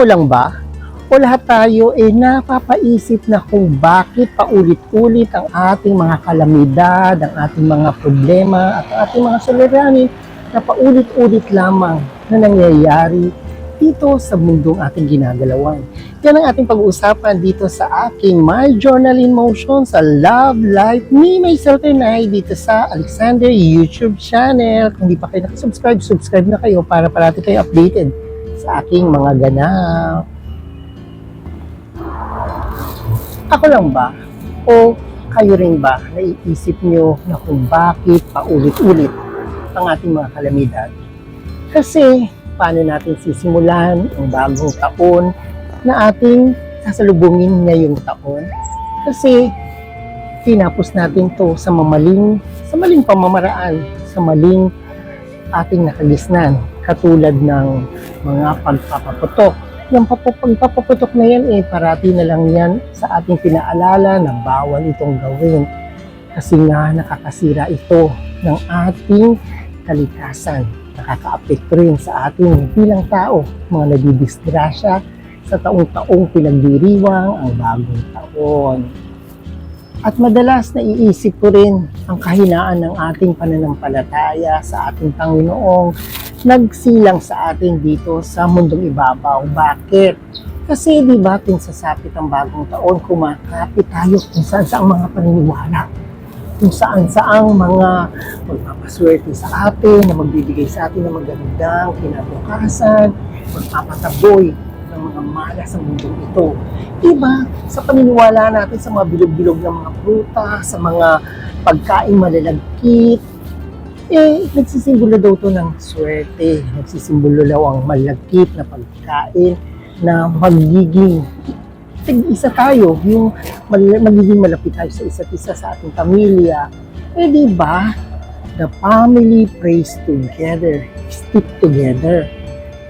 Ako lang ba? O lahat tayo napapaisip na kung bakit paulit-ulit ang ating mga kalamidad, ang ating mga problema, at ang ating mga suliranin na paulit-ulit lamang na nangyayari dito sa mundong ating ginagalawan. Yan ang ating pag-uusapan dito sa aking My Journal in Motion sa Love Life Me, Myself and I dito sa Alexander YouTube channel. Kung di pa kayo nakasubscribe, subscribe na kayo para parati kayo updated sa aking mga ganap. Ako lang ba? O kayo rin ba naiisip nyo na kung bakit paulit-ulit ang ating mga kalamidad? Kasi paano natin sisimulan ang bagong taon na ating sasalubungin ngayong taon? Kasi tinapos natin to sa maling pamamaraan, sa maling ating nakagisnan, katulad ng mga pagpapaputok. Yung pagpapaputok na yan, parati na lang yan sa ating pinaalala na bawal itong gawin. Kasi nga nakakasira ito ng ating kalikasan. Nakaka-apekto rin sa ating bilang tao, mga nadidisgrasya sa taong-taong pinagdiriwang ang bagong taon. At madalas naiisip ko rin ang kahinaan ng ating pananampalataya sa ating Panginoong nagsilang sa atin dito sa mundong ibabaw. Bakit? Kasi di ba sasapit ang bagong taon, kumakapit tayo kung saan saang mga paniniwala, kung saan saang mga magpapaswerte sa atin, na magbibigay sa atin ng magandang kinabukasan, magpapataboy ng mga malas sa mundong ito. Diba, sa paniniwala natin sa mga bilog-bilog ng mga prutas, sa mga pagkain malalagkit, nagsisimbolo daw to ng swerte. Nagsisimbolo daw ang malagkit na pagkain na magiging isa tayo, yung magiging malapit tayo sa isa't isa sa ating pamilya. Diba, the family prays together, stick together.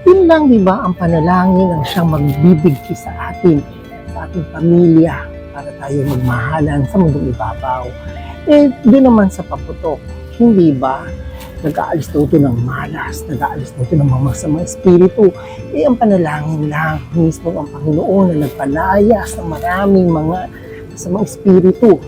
Yun lang, diba, ang panalangin ang siyang magbibigay sa atin, sa ating pamilya, para tayo magmahalan sa mundong ibabaw. Doon naman sa paputok, hindi ba? Nag-aalis daw ito ng malas, nag-aalis daw ito ng mga masamang espiritu. Ang panalangin lang, mismo ang Panginoon na nagpalayas ng maraming mga masamang espiritu.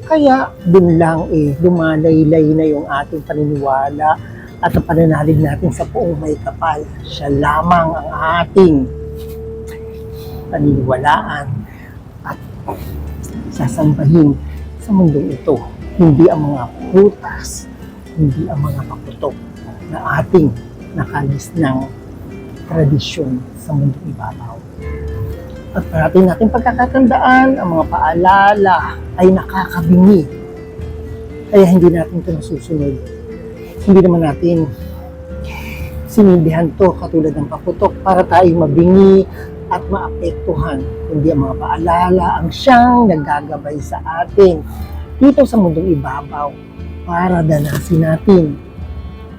Kaya doon lang lumalaylay na yung ating paniniwala at ang pananalig natin sa Poong May Kapal. Siya lamang ang ating paniniwalaan at sasambahin sa mundong ito. Hindi ang mga prutas, hindi ang mga paputok na ating nakalis ng tradisyon sa mundong ibabaw. At parating natin pagkakatandaan, ang mga paalala ay nakakabingi. Kaya hindi natin ito nasusunod. Hindi naman natin sinindihan to katulad ng paputok para tayo mabingi at maapektuhan. Kundi ang mga paalala ang siyang naggagabay sa atin dito sa mundong ibabaw para danasin natin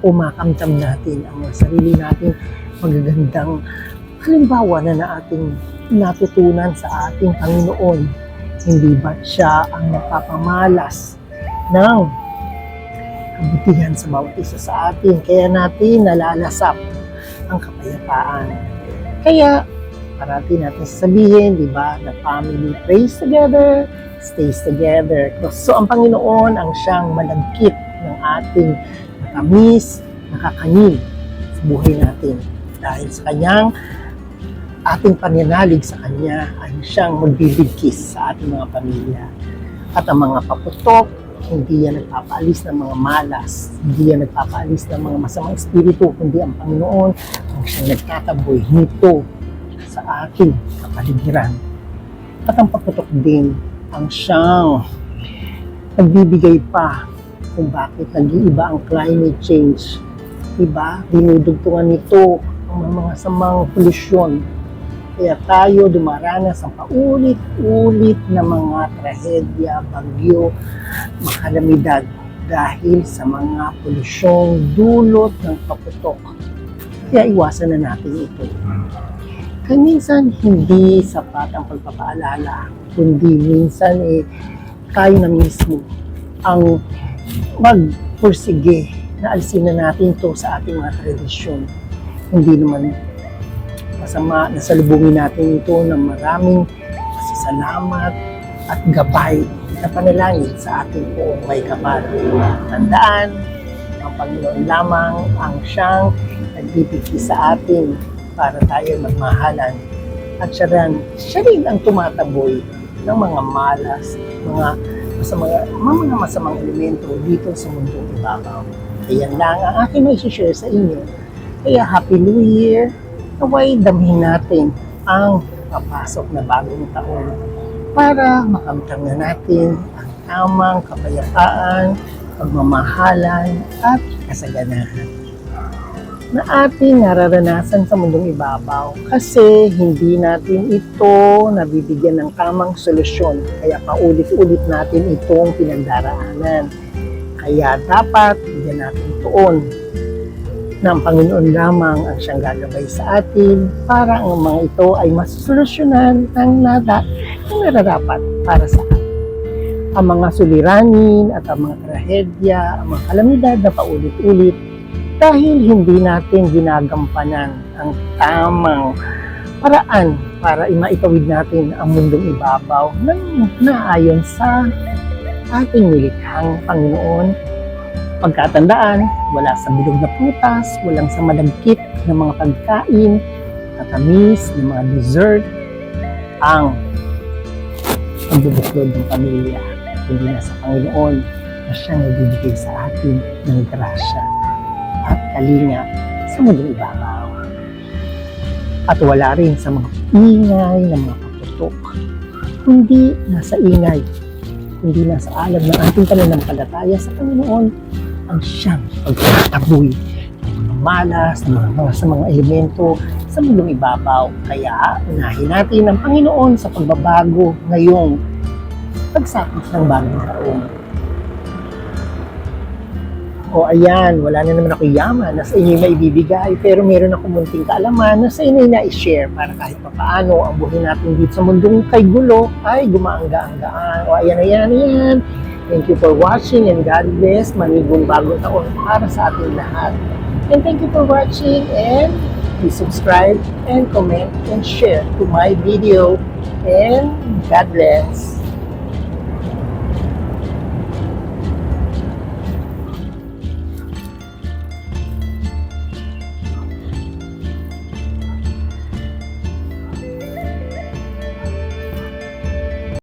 o makamtam natin ang mga sarili nating magagandang halimbawa na ating natutunan sa ating Panginoon. Hindi ba siya ang nagpapamalas ng kabutihan sa bawat isa sa atin? Kaya natin nalalasap ang kapayapaan. Kaya parati natin sasabihin, di ba, the family prays together, stays together. So ang Panginoon ang siyang malagkit ng ating matamis, nakakanin sa buhay natin. Dahil sa kanyang ating pananalig sa kanya ay siyang magbibigkis sa ating mga pamilya. At ang mga paputok, hindi yan nagpapaalis ng mga malas, hindi yan nagpapaalis ng mga masamang espiritu, kundi ang Panginoon ang siyang nagtataboy nito sa aking kapaligiran. At ang paputok din ang siyang nagbibigay pa kung bakit nag-iiba ang climate change. Diba? Dinudugtungan nito ang mga samang polusyon. Kaya tayo dumaranas ng paulit-ulit na mga trahedya, bagyo, makalamidad dahil sa mga polusyong dulot ng paputok. Kaya iwasan na natin ito. Kaya minsan hindi sapat ang pagpapaalala, kundi minsan tayo na mismo ang magpursige na alisin na natin ito sa ating mga tradisyon. Hindi naman masama, nasalubungin natin ito ng maraming pasasalamat at gabay na panalangin sa ating buong may kapal. Tandaan, ang Panginoon lamang ang siyang nagbibigay sa atin para tayo magmahalan. At siya rin ang tumataboy ng mga malas, mga masamang elemento dito sa mundong ibabaw. Ayan lang ang aking may share sa inyo. Kaya Happy New Year! Naway damhin natin ang papasok na bagong taon para makamtan na natin ang tamang kapayapaan, pagmamahalan at kasaganahan na ating nararanasan sa mundong ibabaw kasi hindi natin ito nabibigyan ng tamang solusyon. Kaya paulit-ulit natin itong pinagdaraanan. Kaya dapat bigyan natin tuon na ang Panginoon lamang ang siyang gagabay sa atin para ang mga ito ay masolusyonan ng nararapat para sa atin. Ang mga suliranin at ang mga trahedya, ang mga kalamidad na paulit-ulit dahil hindi natin ginagampanan ang tamang paraan para maitawid natin ang mundong ibabaw ng naayon sa ating nilikhang Panginoon. Pagkatandaan, wala sa bilog na prutas, walang sa malagkit na mga pagkain, matamis na mga dessert, ang bubuklod ng pamilya, hindi na sa Panginoon na siyang nagbibigay sa atin ng grasya at kalinga sa mundong ibabaw. At wala rin sa mga ingay ng mga paputok, kundi nasa ingay, kundi nasa alam ng ating pananampalataya sa Panginoon ang siyang pagtataboy ng mga malas, ng sa mga elemento sa mundong ibabaw. Kaya unahin natin ang Panginoon sa pagbabago ngayong pagsapit ng bagong taon. O ayan, wala na naman ako yaman na sa inyo maibibigay, pero meron ako munting kaalaman na sa inyo na-share para kahit papaano ang buhay natin dito sa mundong kay gulo ay gumaangga-anggaan. O ayan. Thank you for watching and God bless. Manigong bagong taon para sa ating lahat. And thank you for watching and please subscribe and comment and share to my video. And God bless.